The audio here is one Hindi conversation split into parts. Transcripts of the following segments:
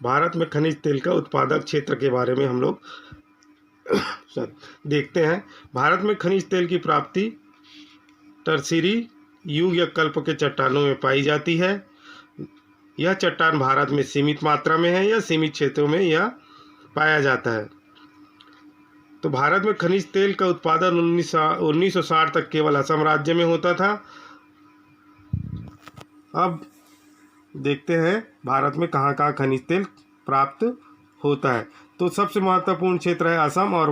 भारत में खनिज तेल का उत्पादक क्षेत्र के बारे में हम लोग देखते हैं। भारत में खनिज तेल की प्राप्ति टर्शीरी युग या कल्प के चट्टानों में पाई जाती है। यह चट्टान भारत में सीमित मात्रा में है या सीमित क्षेत्रों में यह पाया जाता है। तो भारत में खनिज तेल का उत्पादन 1960 तक केवल असम राज्य में होता था। अब देखते हैं भारत में कहाँ कहाँ खनिज तेल प्राप्त होता है। तो सबसे महत्वपूर्ण क्षेत्र है असम और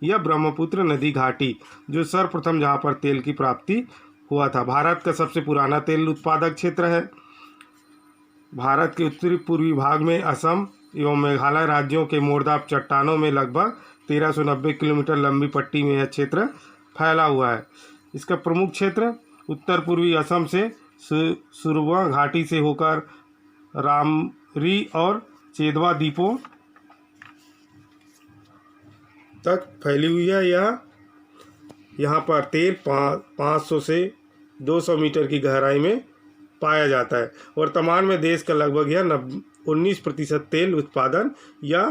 ब्रह्मपुत्र नदी घाटी, जो सर्वप्रथम जहाँ पर तेल की प्राप्ति हुआ था। भारत का सबसे पुराना तेल उत्पादक क्षेत्र है। भारत के उत्तरी पूर्वी भाग में असम एवं मेघालय राज्यों के मोरदाब चट्टानों में लगभग 1390 किलोमीटर लंबी पट्टी में यह क्षेत्र फैला हुआ है। इसका प्रमुख क्षेत्र उत्तर पूर्वी असम से सुरवा घाटी से होकर रामरी और चेदवा द्वीपों तक फैली हुई है। यहाँ पर तेल 500 से 200 मीटर की गहराई में पाया जाता है। वर्तमान में देश का लगभग यह 19% तेल उत्पादन या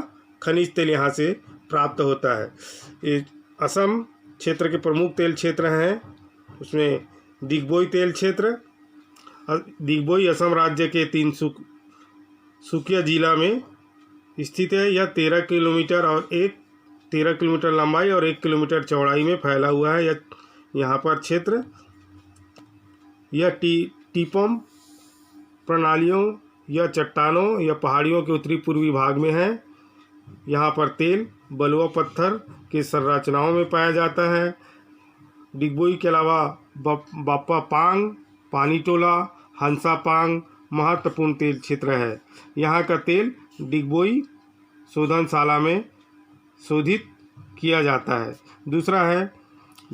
खनिज तेल यहाँ से प्राप्त होता है। असम क्षेत्र के प्रमुख तेल क्षेत्र हैं, उसमें दिग्बोई तेल क्षेत्र। दिग्बोई असम राज्य के तिनसुकिया जिला में स्थित है। यह 13 किलोमीटर लंबाई और 1 किलोमीटर चौड़ाई में फैला हुआ है। यहाँ पर क्षेत्र यह टीपम प्रणालियों या चट्टानों या पहाड़ियों के उत्तरी पूर्वी भाग में है। यहाँ पर तेल बलुआ पत्थर के संरचनाओं में पाया जाता है। डिगबोई के अलावा बाप्पा पांग, पानीटोला, हंसा पांग महत्वपूर्ण तेल क्षेत्र है। यहाँ का तेल डिगबोई शोधनशाला में शोधित किया जाता है। दूसरा है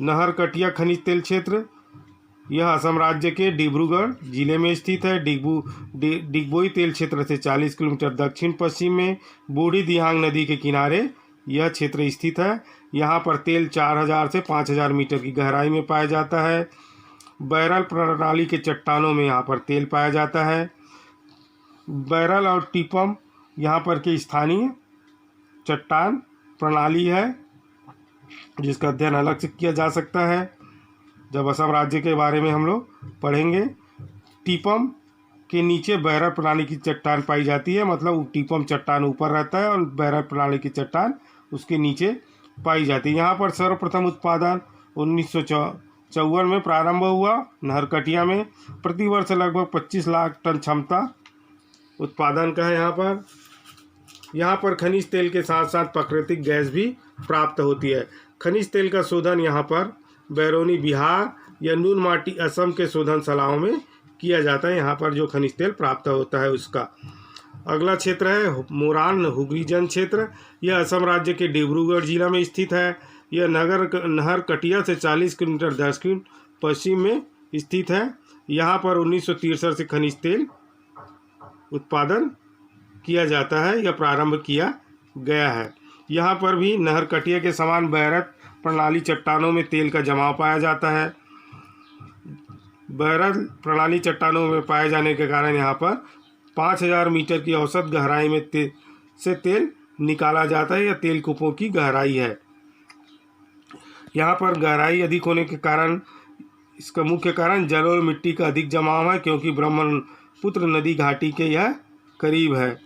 नहरकटिया खनिज तेल क्षेत्र। यह असम राज्य के डिब्रूगढ़ जिले में स्थित है। डिगबोई तेल क्षेत्र से 40 किलोमीटर दक्षिण पश्चिम में बूढ़ी दिहांग नदी के किनारे यह क्षेत्र स्थित है। यहाँ पर तेल 4000 से 5000 मीटर की गहराई में पाया जाता है। बैरल प्रणाली के चट्टानों में यहाँ पर तेल पाया जाता है। बैरल और टीपम यहाँ पर के स्थानीय चट्टान प्रणाली है, जिसका अध्ययन अलग से किया जा सकता है जब असम राज्य के बारे में हम लोग पढ़ेंगे। टीपम के नीचे बैरल प्रणाली की चट्टान पाई जाती है, मतलब टीपम चट्टान ऊपर रहता है और बैरल प्रणाली की चट्टान उसके नीचे पाई जाती है। यहाँ पर सर्वप्रथम उत्पादन 1954 में प्रारंभ हुआ। नहरकटिया में प्रतिवर्ष लगभग 25 लाख टन क्षमता उत्पादन का है। यहाँ पर खनिज तेल के साथ साथ प्राकृतिक गैस भी प्राप्त होती है। खनिज तेल का शोधन यहाँ पर बैरोनी बिहार या नून माटी असम के शोधनशालाओं में किया जाता है। यहाँ पर जो खनिज तेल प्राप्त होता है उसका। अगला क्षेत्र है मोरान हुगलीजन क्षेत्र। यह असम राज्य के डिब्रूगढ़ जिला में स्थित है। यह नहरकटिया से 40 किलोमीटर दक्षिण पश्चिम में स्थित है। यहाँ पर 1963 से खनिज तेल उत्पादन किया जाता है या प्रारंभ किया गया है। यहाँ पर भी नहरकटिया के समान बैरल प्रणाली चट्टानों में तेल का जमाव पाया जाता है। बैरल प्रणाली चट्टानों में पाए जाने के कारण यहाँ पर 5000 मीटर की औसत गहराई में से तेल निकाला जाता है या तेल कूपों की गहराई है। यहाँ पर गहराई अधिक होने के कारण इसका मुख्य कारण जल और मिट्टी का अधिक जमाव है, क्योंकि ब्रह्मपुत्र नदी घाटी के यह करीब है।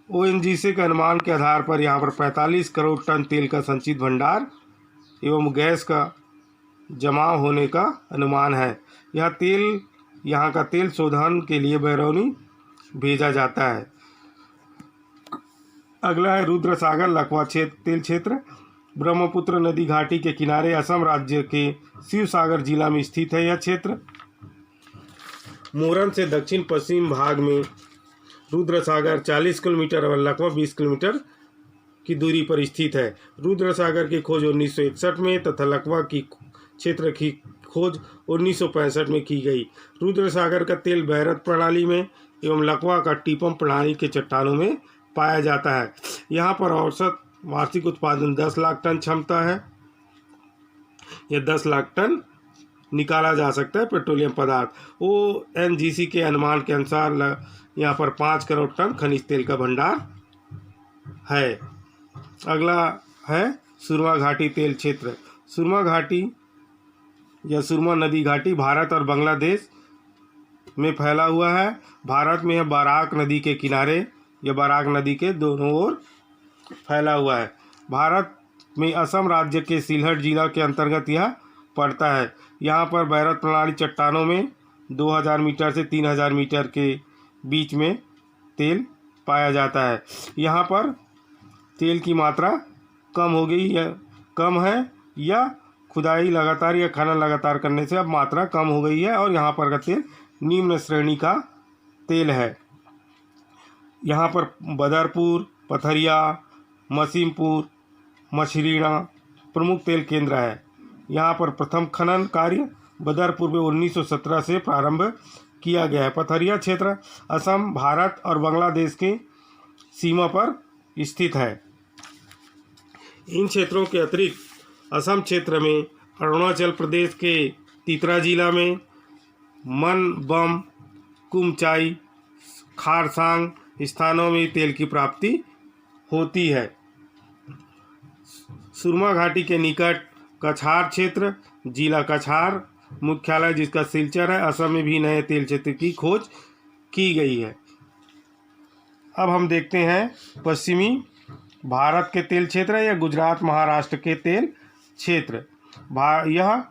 ONGC के अनुमान के आधार पर यहाँ पर 45 करोड़ टन तेल का संचित भंडार एवं गैस का जमाव होने का अनुमान है। यहाँ का तेल शोधन के लिए बैरोनी भेजा जाता है। अगला है रुद्रसागर लकवा तेल क्षेत्र। ब्रह्मपुत्र नदी घाटी के किनारे असम राज्य के शिवसागर जिला में स्थित है। यह क्षेत्र मोरन से दक्षिण पश्चिम भाग में रुद्रसागर 40 किलोमीटर और लकवा 20 किलोमीटर की दूरी पर स्थित है। रुद्रसागर की खोज 1961 में तथा लकवा की क्षेत्र की खोज 1965 में की गई। रुद्रसागर का तेल बैरल प्रणाली में एवं लकवा का टीपम प्रणाली के चट्टानों में पाया जाता है। यहाँ पर औसत वार्षिक उत्पादन 10 लाख टन क्षमता है। यह 10 लाख टन निकाला जा सकता है पेट्रोलियम पदार्थ। ONGC के अनुमान के अनुसार यहाँ पर 5 करोड़ टन खनिज तेल का भंडार है। अगला है सुरमा घाटी तेल क्षेत्र। सुरमा घाटी या सुरमा नदी घाटी भारत और बांग्लादेश में फैला हुआ है। भारत में यह बराक नदी के किनारे या बराक नदी के दोनों ओर फैला हुआ है। भारत में असम राज्य के सिलहट जिला के अंतर्गत यह पड़ता है। यहाँ पर बैरत प्रणाली चट्टानों में 2000 मीटर से 3000 मीटर के बीच में तेल पाया जाता है। यहाँ पर तेल की मात्रा कम है या खुदाई लगातार या खनन लगातार करने से अब मात्रा कम हो गई है और यहाँ पर का तेल निम्न श्रेणी का तेल है। यहाँ पर बदरपुर, पथरिया, मसीमपुर, मछरीणा प्रमुख तेल केंद्र है। यहाँ पर प्रथम खनन कार्य बदरपुर में 1917 से प्रारंभ किया गया है। पथरिया क्षेत्र असम, भारत और बांग्लादेश के सीमा पर स्थित है। इन क्षेत्रों के अतिरिक्त असम क्षेत्र में अरुणाचल प्रदेश के तितरा जिला में मनबम, कुमचाई, खारसांग स्थानों में तेल की प्राप्ति होती है। सुरमा घाटी के निकट कछार क्षेत्र, जिला कछार मुख्यालय जिसका सिलचर है, असम में भी नए तेल क्षेत्र की खोज की गई है। अब हम देखते हैं पश्चिमी भारत के तेल क्षेत्र या गुजरात महाराष्ट्र के तेल क्षेत्र। यह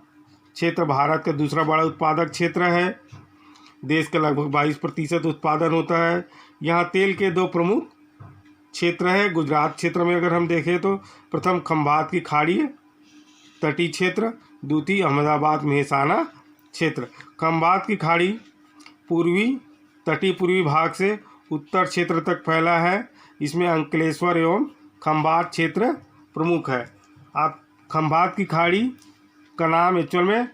क्षेत्र भारत का दूसरा बड़ा उत्पादक क्षेत्र है। देश का लगभग 22% उत्पादन होता है। यहाँ तेल के 2 प्रमुख क्षेत्र है। गुजरात क्षेत्र में अगर हम देखें तो प्रथम खंभात की खाड़ी तटीय क्षेत्र, द्वितीय अहमदाबाद मेहसाना क्षेत्र। खंभात की खाड़ी पूर्वी भाग से उत्तर क्षेत्र तक फैला है। इसमें अंकलेश्वर एवं खंभात क्षेत्र प्रमुख है। आप खंभात की खाड़ी का नाम एक्चुअल में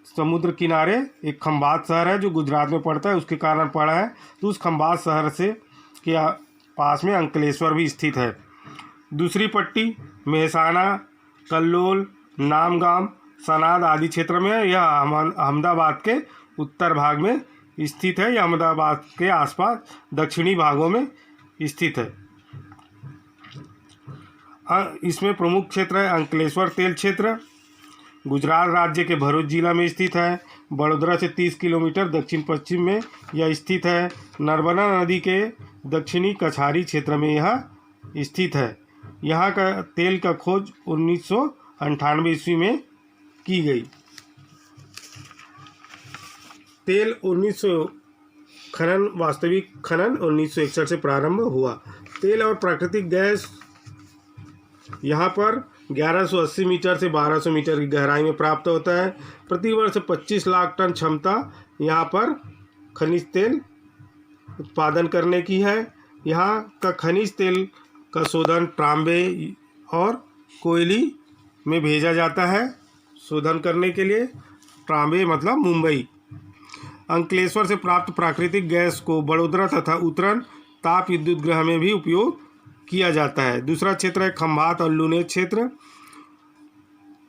समुद्र किनारे एक खंभात शहर है जो गुजरात में पड़ता है, उसके कारण पड़ा है। तो उस खंभात शहर से के पास में अंकलेश्वर भी स्थित है। दूसरी पट्टी मेहसाना, कल्लोल, नामगाम, सनाद आदि क्षेत्र में है। यह अहमदाबाद के उत्तर भाग में स्थित है या अहमदाबाद के आसपास दक्षिणी भागों में स्थित है। इसमें प्रमुख क्षेत्र है अंकलेश्वर तेल क्षेत्र, गुजरात राज्य के भरूच जिला में स्थित है। बड़ोदरा से 30 किलोमीटर दक्षिण पश्चिम में यह स्थित है। नर्मदा नदी के दक्षिणी कछारी क्षेत्र में यह स्थित है। यहाँ का तेल का खोज 1998 ईस्वी में की गई। तेल वास्तविक खनन 1961 से प्रारंभ हुआ। तेल और प्राकृतिक गैस यहाँ पर 1180 मीटर से 1200 मीटर की गहराई में प्राप्त होता है। प्रतिवर्ष 25 लाख टन क्षमता यहाँ पर खनिज तेल उत्पादन करने की है। यहाँ का खनिज तेल का शोधन ट्राम्बे और कोयली में भेजा जाता है शोधन करने के लिए। ट्राम्बे मतलब मुंबई। अंकलेश्वर से प्राप्त प्राकृतिक गैस को बड़ोदरा तथा उतरन ताप विद्युत गृह में भी उपयोग किया जाता है। दूसरा क्षेत्र है खंभात और लुनेज क्षेत्र।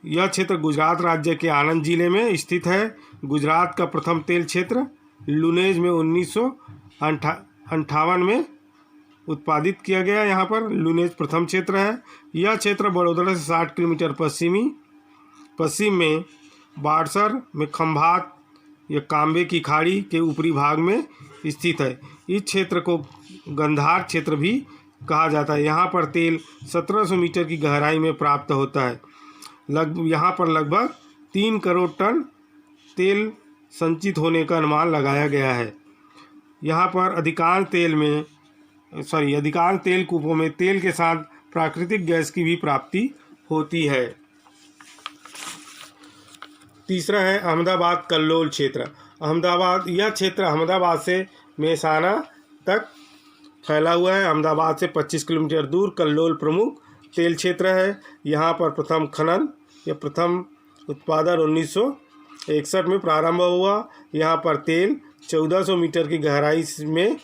यह क्षेत्र गुजरात राज्य के आनंद जिले में स्थित है। गुजरात का प्रथम तेल क्षेत्र लुनेज में 1958 में उत्पादित किया गया। यहाँ पर लुनेज प्रथम क्षेत्र है। यह क्षेत्र बड़ोदरा से 60 किलोमीटर पश्चिम में बाड़सर में खंभात या कांबे की खाड़ी के ऊपरी भाग में स्थित है। इस क्षेत्र को गंधार क्षेत्र भी कहा जाता है। यहाँ पर तेल 1700 मीटर की गहराई में प्राप्त होता है। यहाँ पर लगभग 3 करोड़ टन तेल संचित होने का अनुमान लगाया गया है। यहाँ पर अधिकांश तेल कूपों में तेल के साथ प्राकृतिक गैस की भी प्राप्ति होती है। तीसरा है अहमदाबाद कल्लोल क्षेत्र। यह क्षेत्र अहमदाबाद से मेहसाना तक फैला हुआ है। अहमदाबाद से 25 किलोमीटर दूर कल्लोल प्रमुख तेल क्षेत्र है। यहाँ पर प्रथम खनन या प्रथम उत्पादन 1961 में प्रारंभ हुआ। यहाँ पर तेल 1400 मीटर की गहराई में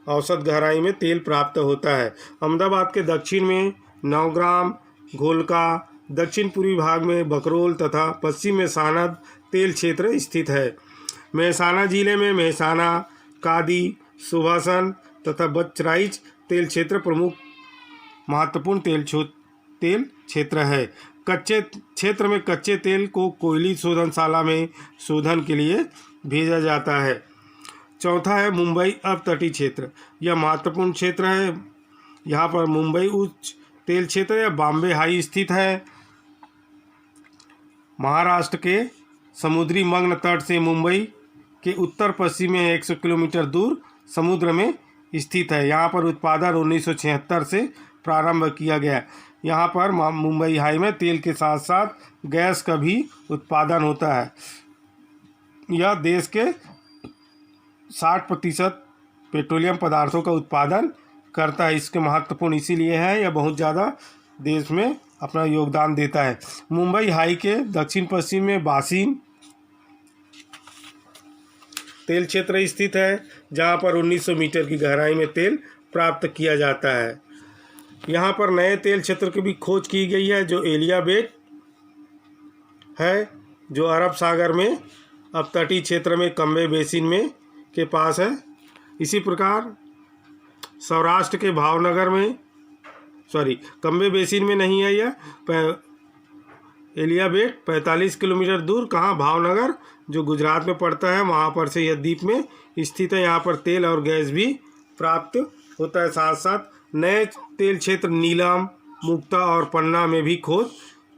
औसत गहराई में तेल प्राप्त होता है। अहमदाबाद के दक्षिण में नवग्राम, घोलका, दक्षिण पूर्वी भाग में बकरोल तथा पश्चिम में सानद तेल क्षेत्र स्थित है। मेहसाना जिले में मेहसाना, कादी, सुभासन तथा बचराइच तेल क्षेत्र प्रमुख महत्वपूर्ण तेल क्षेत्र है। कच्चे क्षेत्र में कच्चे तेल को कोयली शोधनशाला में शोधन के लिए भेजा जाता है। चौथा है मुंबई अपतटीय क्षेत्र। यह महत्वपूर्ण क्षेत्र है। यहाँ पर मुंबई उच्च तेल क्षेत्र या बॉम्बे हाई स्थित है। महाराष्ट्र के समुद्री मग्न तट से मुंबई के उत्तर पश्चिम में 100 किलोमीटर दूर समुद्र में स्थित है। यहाँ पर उत्पादन 1976 से प्रारंभ किया गया। यहाँ पर मुंबई हाई में तेल के साथ साथ गैस का भी उत्पादन होता है। यह देश के 60% पेट्रोलियम पदार्थों का उत्पादन करता है। इसके महत्वपूर्ण इसीलिए है, यह बहुत ज़्यादा देश में अपना योगदान देता है। मुंबई हाई के दक्षिण पश्चिम में बासिन तेल क्षेत्र स्थित है, जहां पर 1900 मीटर की गहराई में तेल प्राप्त किया जाता है। यहां पर नए तेल क्षेत्र की भी खोज की गई है, जो एलियाबेट है, जो अरब सागर में अपतटीय क्षेत्र में कम्बे बेसिन में के पास है। इसी प्रकार सौराष्ट्र के भावनगर में कम्बे बेसिन में नहीं है यह एलियाबेट 45 किलोमीटर दूर कहाँ भावनगर जो गुजरात में पड़ता है, वहाँ पर से यह द्वीप में स्थित है। यहाँ पर तेल और गैस भी प्राप्त होता है। साथ साथ नए तेल क्षेत्र नीलम, मुक्ता और पन्ना में भी खोज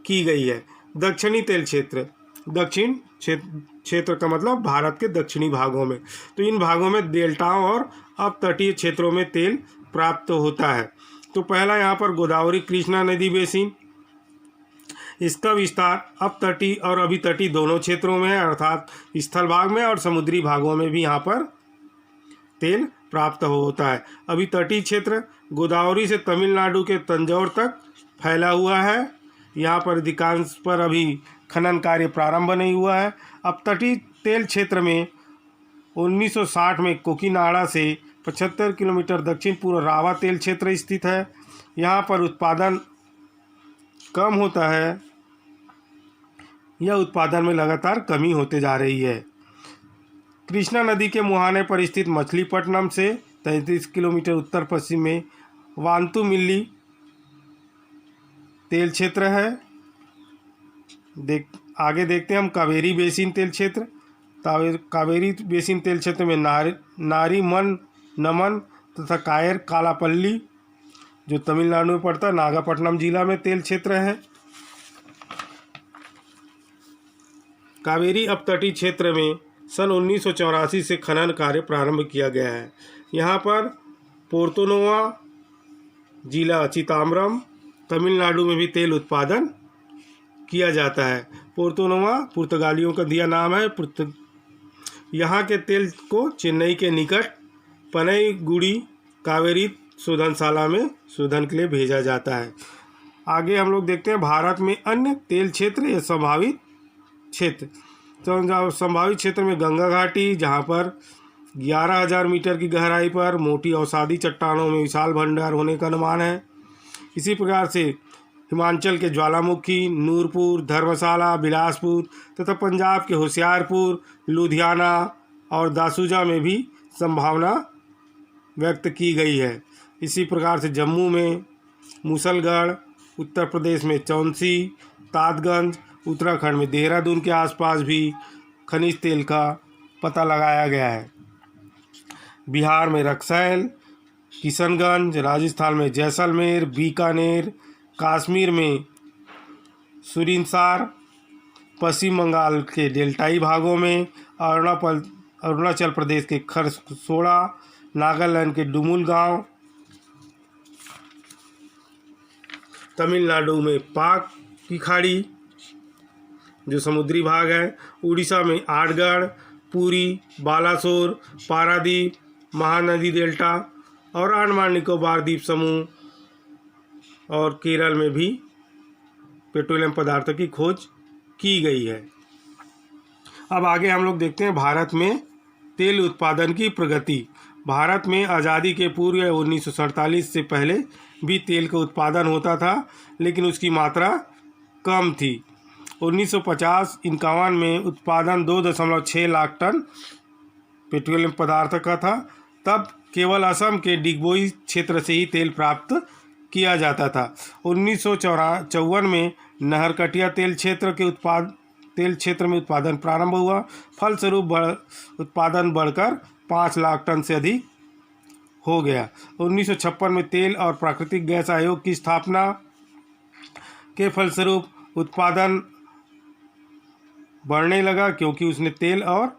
की गई है। दक्षिणी तेल क्षेत्र, दक्षिण क्षेत्र का मतलब भारत के दक्षिणी भागों में, तो इन भागों में डेल्टाओं और अपतटीय क्षेत्रों में तेल प्राप्त होता है। तो पहला यहाँ पर गोदावरी कृष्णा नदी बेसिन, इसका विस्तार अपतटीय और अभितटीय दोनों क्षेत्रों में है, अर्थात स्थल भाग में और समुद्री भागों में भी यहाँ पर तेल प्राप्त होता है। अभितटीय क्षेत्र गोदावरी से तमिलनाडु के तंजौर तक फैला हुआ है। यहाँ पर अधिकांश पर अभी खनन कार्य प्रारंभ नहीं हुआ है। अपतटीय तेल क्षेत्र में 1960 में कोकीनाडा से 75 किलोमीटर दक्षिण पूर्व रावा तेल क्षेत्र स्थित है। यहाँ पर उत्पादन कम होता है। यह उत्पादन में लगातार कमी होते जा रही है। कृष्णा नदी के मुहाने पर स्थित मछलीपट्टनम से 33 किलोमीटर उत्तर पश्चिम में वांतुमिल्ली तेल क्षेत्र है। आगे देखते हैं हम कावेरी बेसिन तेल क्षेत्र। कावेरी बेसिन तेल क्षेत्र में नारीमन, नमन तथा कायर कालापल्ली जो तमिलनाडु में पड़ता है, नागपट्टनम जिला में तेल क्षेत्र है। कावेरी अपतटीय क्षेत्र में सन 1984 से खनन कार्य प्रारंभ किया गया है। यहाँ पर पोर्तोनोवा जिला चिदम्बरम तमिलनाडु में भी तेल उत्पादन किया जाता है। पोर्तोनोवा पुर्तगालियों का दिया नाम है। यहाँ के तेल को चेन्नई के निकट पनईगुड़ी कावेरी शोधनशाला में शोधन के लिए भेजा जाता है। आगे हम लोग देखते हैं भारत में अन्य तेल क्षेत्र या संभावित क्षेत्र। तो संभावित क्षेत्र में गंगा घाटी, जहाँ पर 11,000 मीटर की गहराई पर मोटी अवसादी चट्टानों में विशाल भंडार होने का अनुमान है। इसी प्रकार से हिमाचल के ज्वालामुखी, नूरपुर, धर्मशाला, बिलासपुर तथा पंजाब के होशियारपुर, लुधियाना और दासूजा में भी संभावना व्यक्त की गई है। इसी प्रकार से जम्मू में मूसलगढ़, उत्तर प्रदेश में चौंसी, तादगंज, उत्तराखंड में देहरादून के आसपास भी खनिज तेल का पता लगाया गया है। बिहार में रक्सैल, किशनगंज, राजस्थान में जैसलमेर, बीकानेर, कश्मीर में सुरिनसर, पश्चिम बंगाल के डेल्टाई भागों में, अरुणाचल प्रदेश के खरसोड़ा, नागालैंड के डुमुल गांव, तमिलनाडु में पाक की खाड़ी जो समुद्री भाग है, उड़ीसा में आठगढ़, पुरी, बालासोर, पारादीप, महानदी डेल्टा और अंडमान निकोबार द्वीप समूह और केरल में भी पेट्रोलियम पदार्थों की खोज की गई है। अब आगे हम लोग देखते हैं भारत में तेल उत्पादन की प्रगति। भारत में आज़ादी के पूर्व 1947 से पहले भी तेल का उत्पादन होता था, लेकिन उसकी मात्रा कम थी। 1950-51 में उत्पादन 2.6 लाख टन पेट्रोलियम पदार्थ का था। तब केवल असम के डिगबोई क्षेत्र से ही तेल प्राप्त किया जाता था। 1954 में नहरकटिया तेल क्षेत्र में उत्पादन प्रारंभ हुआ। फलस्वरूप उत्पादन बढ़कर 5 लाख टन से अधिक हो गया। 1956 में तेल और प्राकृतिक गैस आयोग की स्थापना के फलस्वरूप उत्पादन बढ़ने लगा, क्योंकि उसने तेल और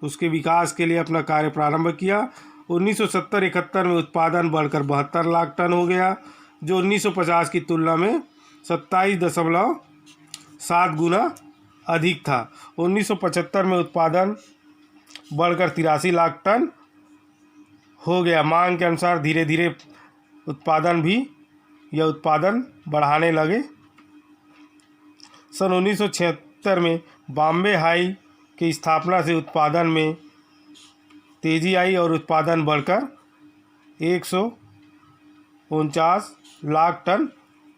उसके विकास के लिए अपना कार्य प्रारंभ किया। 1970-71 में उत्पादन बढ़कर 72 लाख टन हो गया, जो 1950 की तुलना में 27.7 गुना अधिक था। 1975 में उत्पादन बढ़कर 83 लाख टन हो गया। मांग के अनुसार धीरे धीरे उत्पादन बढ़ाने लगे। सन 1976 में बॉम्बे हाई की स्थापना से उत्पादन में तेजी आई और उत्पादन बढ़कर 149 लाख टन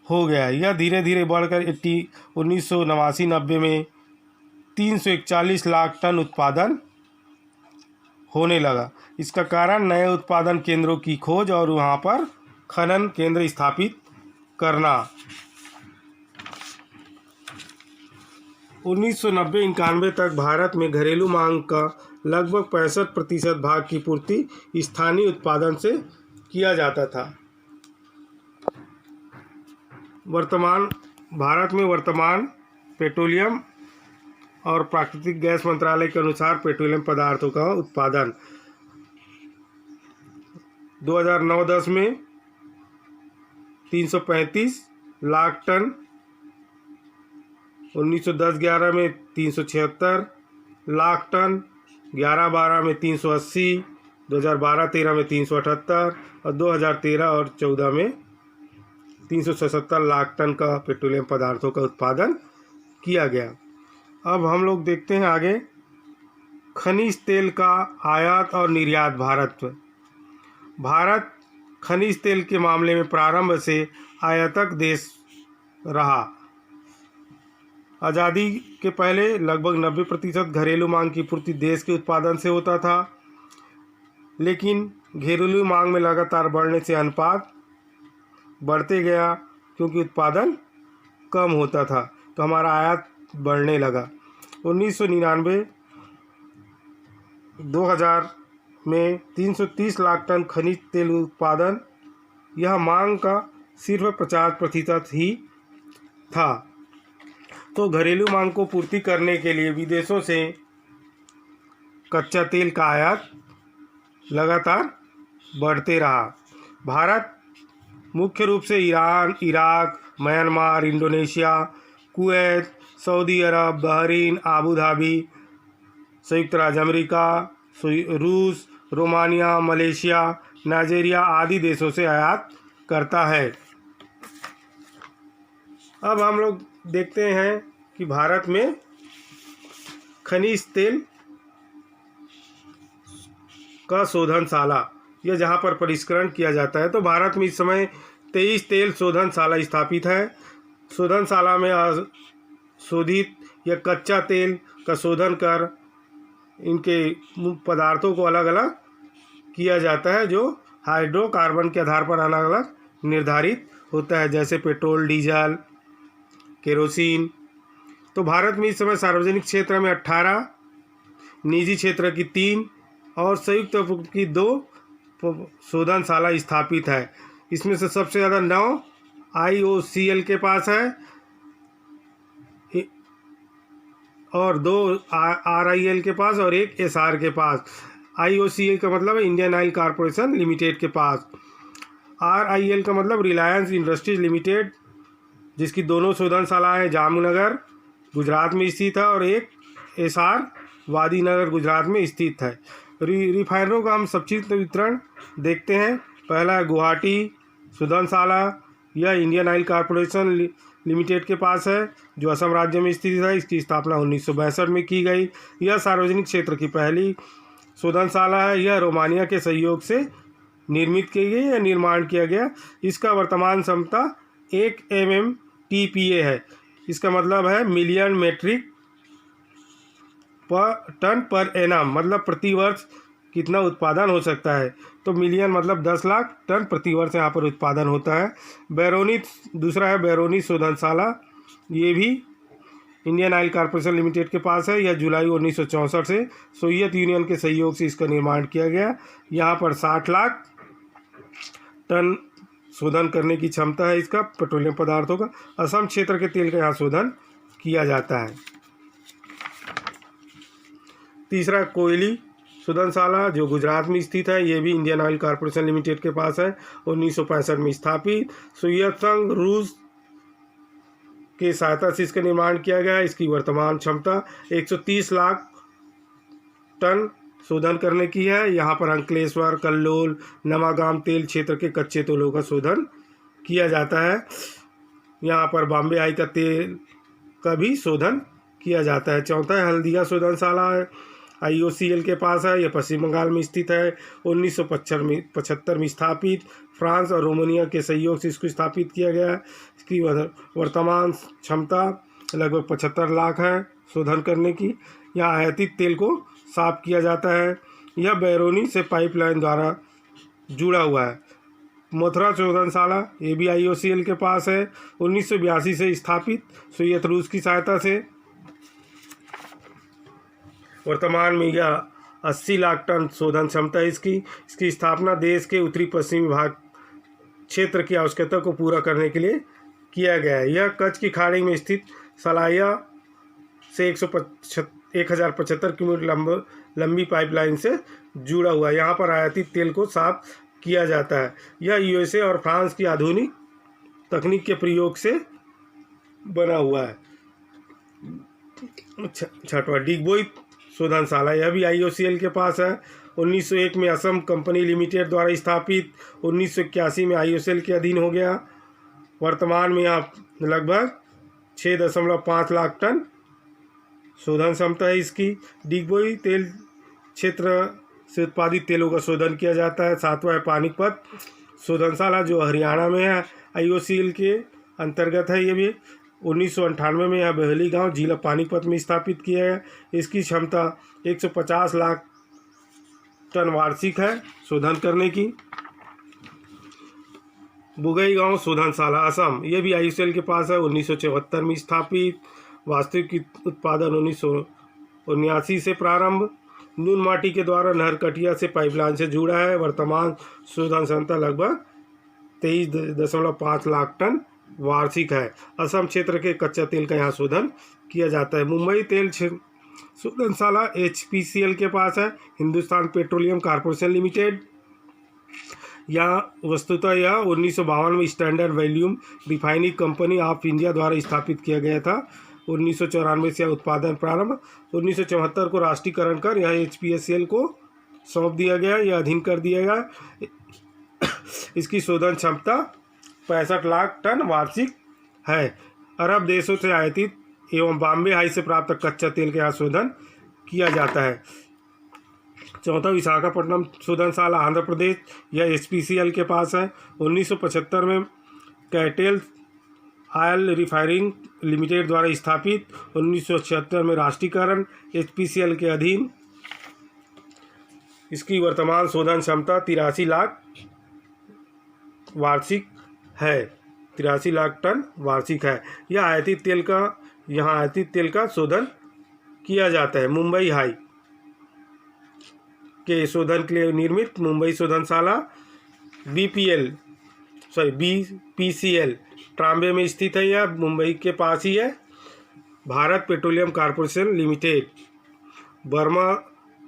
हो गया। यह धीरे धीरे बढ़कर 1989-90 में 341 लाख टन उत्पादन होने लगा। इसका कारण नए उत्पादन केंद्रों की खोज और वहां पर खनन केंद्र स्थापित करना। 1990-91 तक भारत में घरेलू मांग का लगभग 65% भाग की पूर्ति स्थानीय उत्पादन से किया जाता था। भारत में वर्तमान पेट्रोलियम और प्राकृतिक गैस मंत्रालय के अनुसार पेट्रोलियम पदार्थों का उत्पादन 2009-10 में 335 लाख टन, 1910-11 में 376 लाख टन, 11-12 में 380, 2012-13 में 378 और 2013 और 14 में 377 लाख टन का पेट्रोलियम पदार्थों का उत्पादन किया गया। अब हम लोग देखते हैं आगे खनिज तेल का आयात और निर्यात। भारत खनिज तेल के मामले में प्रारंभ से आयातक देश रहा। आज़ादी के पहले लगभग 90% घरेलू मांग की पूर्ति देश के उत्पादन से होता था, लेकिन घरेलू मांग में लगातार बढ़ने से अनुपात बढ़ते गया, क्योंकि उत्पादन कम होता था तो हमारा आयात बढ़ने लगा। 1999-2000 में 330 लाख टन खनिज तेल उत्पादन, यह मांग का सिर्फ 50% ही था। तो घरेलू मांग को पूर्ति करने के लिए विदेशों से कच्चा तेल का आयात लगातार बढ़ते रहा। भारत मुख्य रूप से Iran, Iraq, Myanmar, Indonesia, Kuwait, Saudi Arab, Bahrain, Abu Dhabi, संयुक्त राज्य अमेरिका, रूस, रोमानिया, मलेशिया, नाइजीरिया आदि देशों से आयात करता है। अब हम लोग देखते हैं कि भारत में खनिज तेल का शोधनशाला, यह जहाँ पर परिष्करण किया जाता है, तो भारत में इस समय 23 तेल शोधनशाला स्थापित है। शोधनशाला में शोधित या कच्चा तेल का शोधन कर इनके पदार्थों को अलग अलग किया जाता है, जो हाइड्रोकार्बन के आधार पर अलग अलग निर्धारित होता है, जैसे पेट्रोल, डीजल, केरोसिन। तो भारत में इस समय सार्वजनिक क्षेत्र में 18, निजी क्षेत्र की 3 और संयुक्त उपक्रम की 2 शोधनशाला स्थापित है। इसमें से सबसे ज़्यादा 9 IOCL के पास है और 2 RIL के पास और 1 SR के पास। IOCL का मतलब है इंडियन ऑयल कॉरपोरेशन लिमिटेड के पास। RIL का मतलब रिलायंस इंडस्ट्रीज लिमिटेड, जिसकी दोनों शोधनशालाएँ जामनगर गुजरात में स्थित है और एक SR वादीनगर गुजरात में स्थित है। रिफाइनरों का हम संक्षिप्त वितरण देखते हैं। पहला है गुवाहाटी शोधनशाला, यह इंडियन ऑयल कॉरपोरेशन लिमिटेड के पास है, जो असम राज्य में स्थित है। इसकी स्थापना 1962 में की गई। यह सार्वजनिक क्षेत्र की पहली शोधनशाला है। यह रोमानिया के सहयोग से निर्मित की गई या निर्माण किया गया। इसका वर्तमान क्षमता 1 MMTPA है। इसका मतलब है million metric ton per annum, मतलब प्रति वर्ष कितना उत्पादन हो सकता है। तो मिलियन मतलब 10 लाख टन प्रति वर्ष यहाँ पर उत्पादन होता है। बैरोनी दूसरा है बैरोनी शोधनशाला, ये भी इंडियन ऑयल कॉरपोरेशन लिमिटेड के पास है। यह जुलाई 1964 से सोवियत यूनियन के सहयोग से इसका निर्माण किया गया। यहाँ पर 60 लाख टन शोधन करने की क्षमता है इसका पेट्रोलियम पदार्थों का। असम क्षेत्र के तेल का यहाँ शोधन किया जाता है। तीसरा कोयली शोधनशाला जो गुजरात में स्थित है, ये भी इंडियन ऑयल कॉरपोरेशन लिमिटेड के पास है। 1965 में स्थापित, सोवियत संघ रूस के सहायता से इसका निर्माण किया गया। इसकी वर्तमान क्षमता 130 लाख टन शोधन करने की है। यहाँ पर अंकलेश्वर, कल्लोल, नवागाम तेल क्षेत्र के कच्चे तेलों का शोधन किया जाता है। यहाँ पर बॉम्बे आई का तेल का भी शोधन किया जाता है। चौथा है हल्दिया शोधनशाला है, IOCL के पास है। यह पश्चिम बंगाल में स्थित है। 1975 में स्थापित, फ्रांस और रोमानिया के सहयोग से इसको स्थापित किया गया। इसकी वर्तमान क्षमता लगभग 75 लाख है शोधन करने की। यहाँ आयातित तेल को साफ किया जाता है। यह बैरोनी से पाइपलाइन द्वारा जुड़ा हुआ है। मथुरा शोधनशाला ये भी IOCL के पास है। 1982 से स्थापित, सोवियत रूस की सहायता से। वर्तमान में यह 80 लाख टन शोधन क्षमता है इसकी स्थापना देश के उत्तरी पश्चिमी भाग क्षेत्र की आवश्यकता को पूरा करने के लिए किया गया है। यह कच्छ की खाड़ी में स्थित सलाया से 1075 किलोमीटर लंबी पाइपलाइन से जुड़ा हुआ है। यहाँ पर आयातित तेल को साफ किया जाता है। यह USA और फ्रांस की आधुनिक तकनीक के प्रयोग से बना हुआ है। छठवां डिगबोई शोधनशाला, यह भी IOCL के पास है। 1901 में असम कंपनी लिमिटेड द्वारा स्थापित, 1981 में IOCL के अधीन हो गया। वर्तमान में यहाँ लगभग 6.5 लाख टन शोधन क्षमता है इसकी। डिगबोई तेल क्षेत्र से उत्पादित तेलों का शोधन किया जाता है। सातवां है पानीपत शोधनशाला जो हरियाणा में है, IOCL के अंतर्गत है। ये भी 1998 में यह बहेली गांव जिला पानीपत में स्थापित किया है। इसकी क्षमता 150 लाख टन वार्षिक है शोधन करने की। बुगईगांव शोधनशाला असम, ये भी IOCL के पास है। 1974 में स्थापित, वास्तविक उत्पादन 1979 से प्रारंभ। नून माटी के द्वारा नहरकटिया से पाइपलाइन से जुड़ा है। वर्तमान शोधन क्षमता लगभग 23.5 लाख टन वार्षिक है। असम क्षेत्र के कच्चा तेल का यहाँ शोधन किया जाता है। मुंबई तेल शोधनशाला HPCL के पास है, हिंदुस्तान पेट्रोलियम कॉरपोरेशन लिमिटेड। वस्तुतः यह 1952 में standard volume refining company of India द्वारा स्थापित किया गया था। 1994 से उत्पादन प्रारंभ, 1974 को राष्ट्रीयकरण कर यह HPCL को सौंप दिया गया, यह अधीन कर दिया गया। इसकी शोधन क्षमता 65 लाख टन वार्षिक है। अरब देशों से आयातित एवं बॉम्बे हाई से प्राप्त कच्चा तेल का यहाँ शोधन किया जाता है। चौथा विशाखापट्टनम शोधनशाला आंध्र प्रदेश, यह HPCL के पास है। 1975 में कैटेल ऑयल रिफाइनिंग लिमिटेड द्वारा स्थापित, 1976 में राष्ट्रीयकरण, HPCL के अधीन। इसकी वर्तमान शोधन क्षमता 83 लाख वार्षिक है, 83 लाख टन वार्षिक है। यह आयातित तेल का शोधन किया जाता है। मुंबई हाई के शोधन के लिए निर्मित मुंबई शोधनशाला BPCL ट्राम्बे में स्थित है। यह मुंबई के पास ही है। Bharat petroleum corporation limited Burma,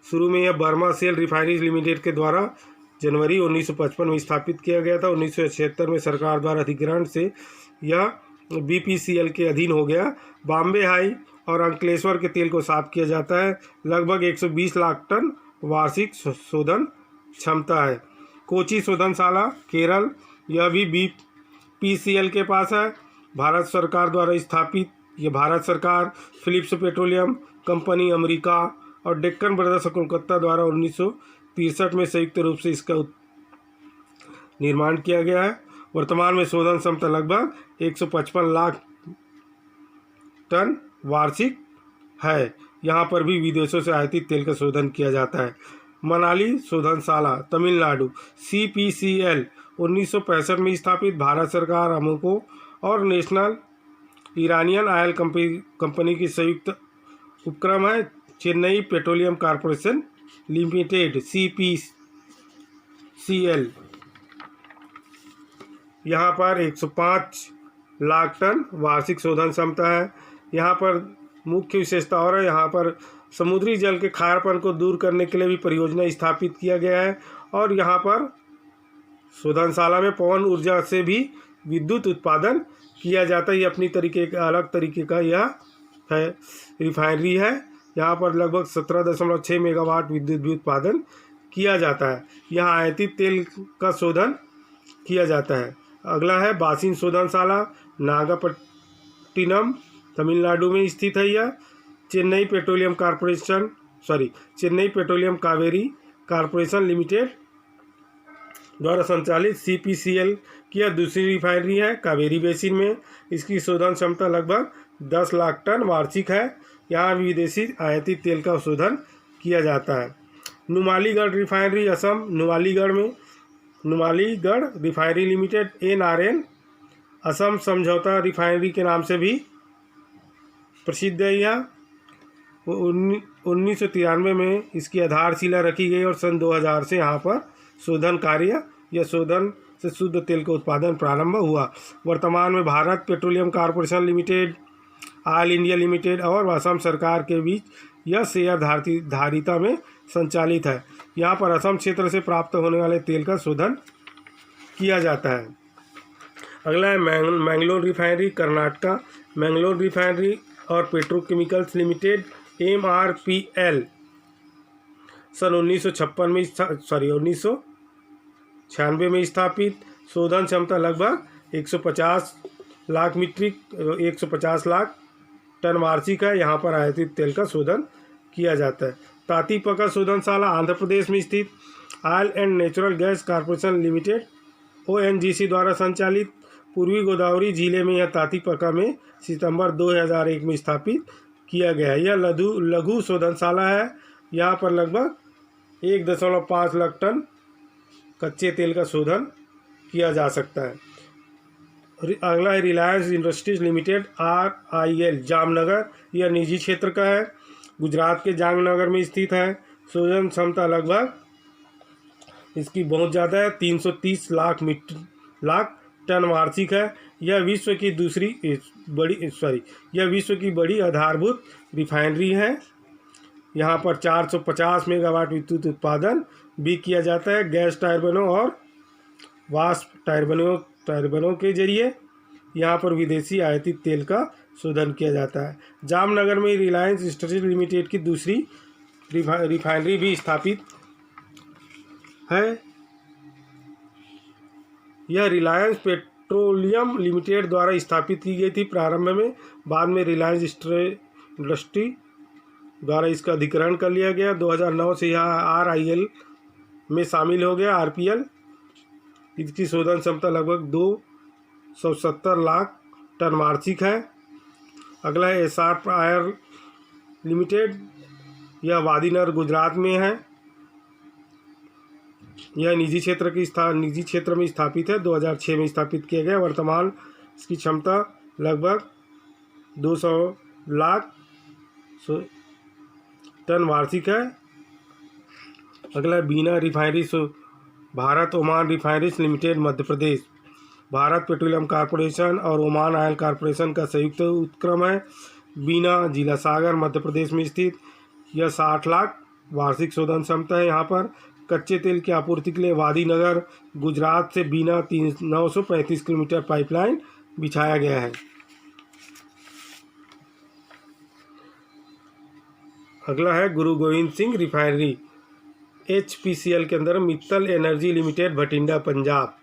शुरू में यह बर्मा सेल रिफाइनरीज लिमिटेड के द्वारा जनवरी 1955 में स्थापित किया गया था। 1976 में सरकार द्वारा अधिग्रहण से यह BPCL के अधीन हो गया। बॉम्बे हाई और अंकलेश्वर के तेल को साफ किया जाता है। लगभग 120 लाख टन वार्षिक शोधन क्षमता है। कोची शोधनशाला केरल, यह भी BPCL के पास है। भारत सरकार द्वारा स्थापित, यह भारत सरकार, फिलिप्स पेट्रोलियम कंपनी अमेरिका और डेक्कन ब्रदर्स कोलकाता द्वारा 1963 में संयुक्त रूप से इसका निर्माण किया गया है। वर्तमान में शोधन क्षमता लगभग 155 लाख टन वार्षिक है। यहाँ पर भी विदेशों से आयातित तेल का शोधन किया जाता है। मनाली शोधनशाला तमिलनाडु CPCL 1965 में स्थापित भारत सरकार, अमोको और नेशनल ईरानियन ऑयल कंपनी की संयुक्त उपक्रम है। Chennai petroleum corporation limited CPCL, यहाँ पर 105 लाख टन वार्षिक शोधन क्षमता है। यहाँ पर मुख्य विशेषता और है, यहाँ पर समुद्री जल के खारापन को दूर करने के लिए भी परियोजना स्थापित किया गया है। और यहाँ पर शोधनशाला में पवन ऊर्जा से भी विद्युत उत्पादन किया जाता है। ये अपनी तरीके का अलग तरीके का यह है रिफाइनरी है। यहाँ पर लगभग 17.6 मेगावाट विद्युत भी उत्पादन किया जाता है। यहाँ आयातित तेल का शोधन किया जाता है। अगला है बासिन शोधनशाला नागापट्टिनम तमिलनाडु में स्थित है। यह Chennai petroleum Kaveri corporation limited द्वारा संचालित CPCL की यह दूसरी रिफाइनरी है कावेरी बेसिन में। इसकी शोधन क्षमता लगभग 10 लाख टन वार्षिक है। यहाँ विदेशी आयातित तेल का शोधन किया जाता है। Numaligarh refinery Assam Numaligarh refinery limited NRL Assam समझौता रिफाइनरी के नाम से भी प्रसिद्ध है। यह 1993 में इसकी आधारशिला रखी गई और सन 2000 से यहाँ पर शोधन कार्य या शोधन से शुद्ध तेल का उत्पादन प्रारंभ हुआ। वर्तमान में Bharat petroleum corporation limited, oil India limited और असम सरकार के बीच यह शेयर धारिता में संचालित है। यहाँ पर असम क्षेत्र से प्राप्त होने वाले तेल का शोधन किया जाता है। अगला है मैंगलोर रिफाइनरी कर्नाटका। मैंगलोर रिफाइनरी और पेट्रोकेमिकल्स लिमिटेड MRPL सन 1996 में स्थापित। शोधन क्षमता लगभग 150 लाख टन वार्षिक है। यहाँ पर आयातित तेल का शोधन किया जाता है। तातीपका शोधनशाला आंध्र प्रदेश में स्थित oil and natural gas corporation limited ONGC द्वारा संचालित। पूर्वी गोदावरी जिले में यह तातीपका में सितंबर 2001 में स्थापित किया गया है। यह लघु शोधनशाला है। यहाँ पर लगभग 1.5 लाख टन कच्चे तेल का शोधन किया जा सकता है। अगला है Reliance industries limited RIL Jamnagar. यह निजी क्षेत्र का है, गुजरात के जामनगर में स्थित है। शोधन क्षमता लगभग इसकी बहुत ज़्यादा है, 330 लाख टन वार्षिक है। यह विश्व की बड़ी आधारभूत रिफाइनरी है। यहाँ पर 450 मेगावाट विद्युत उत्पादन भी किया जाता है। गैस टर्बाइनों और वाष्प टर्बाइनों के जरिए यहाँ पर विदेशी आयातित तेल का शोधन किया जाता है। जामनगर में रिलायंस इंडस्ट्रीज लिमिटेड की दूसरी रिफाइनरी भी स्थापित है। यह रिलायंस पेट्रोलियम लिमिटेड द्वारा स्थापित की गई थी प्रारंभ में, बाद में रिलायंस इंडस्ट्री द्वारा इसका अधिग्रहण कर लिया गया। 2009 से यह RIL में शामिल हो गया RPL। इसकी शोधन क्षमता लगभग 270 लाख टन वार्षिक है। अगला है SR आयर लिमिटेड। यह वादीनगर गुजरात में है। यह निजी क्षेत्र में स्थापित है। 2006 में स्थापित किया गया। वर्तमान इसकी क्षमता लगभग 200 लाख टन वार्षिक है। अगला Bina refinery Bharat Oman refineries limited Madhya Pradesh. Bharat petroleum corporation और ओमान ऑयल कॉरपोरेशन का संयुक्त उपक्रम है। बीना जिला सागर मध्य प्रदेश में स्थित। यह 60 लाख वार्षिक शोधन क्षमता है। यहाँ पर कच्चे तेल की आपूर्ति के लिए वादीनगर गुजरात से बीना 935 किलोमीटर पाइपलाइन बिछाया गया है। अगला है गुरु गोविंद सिंह रिफाइनरी HPCL के अंदर मित्तल एनर्जी लिमिटेड भटिंडा पंजाब।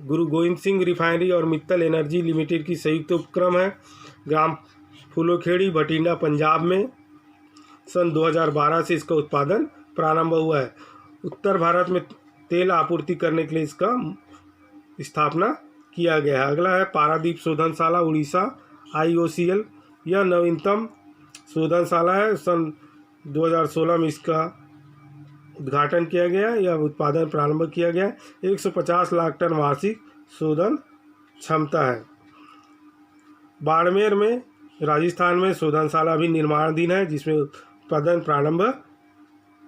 गुरु गोविंद सिंह रिफाइनरी और मित्तल एनर्जी लिमिटेड की संयुक्त उपक्रम है। ग्राम फूलोखेड़ी भटिंडा पंजाब में सन 2012 से इसका उत्पादन प्रारंभ हुआ है। उत्तर भारत में तेल आपूर्ति करने के लिए इसका स्थापना किया गया है। अगला है पारादीप शोधनशाला उड़ीसा IOCL। यह नवीनतम शोधनशाला है। सन 2016 में इसका उद्घाटन किया गया। यह उत्पादन प्रारंभ किया गया। 150 लाख टन वार्षिक शोधन क्षमता है। बाड़मेर में राजस्थान में शोधनशाला भी निर्माणाधीन है, जिसमें उत्पादन प्रारंभ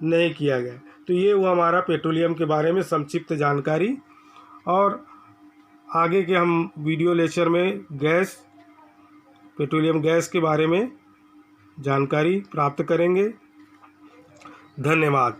नहीं किया गया। तो ये हुआ हमारा पेट्रोलियम के बारे में संक्षिप्त जानकारी। और आगे के हम वीडियो लेक्चर में पेट्रोलियम गैस के बारे में जानकारी प्राप्त करेंगे। धन्यवाद।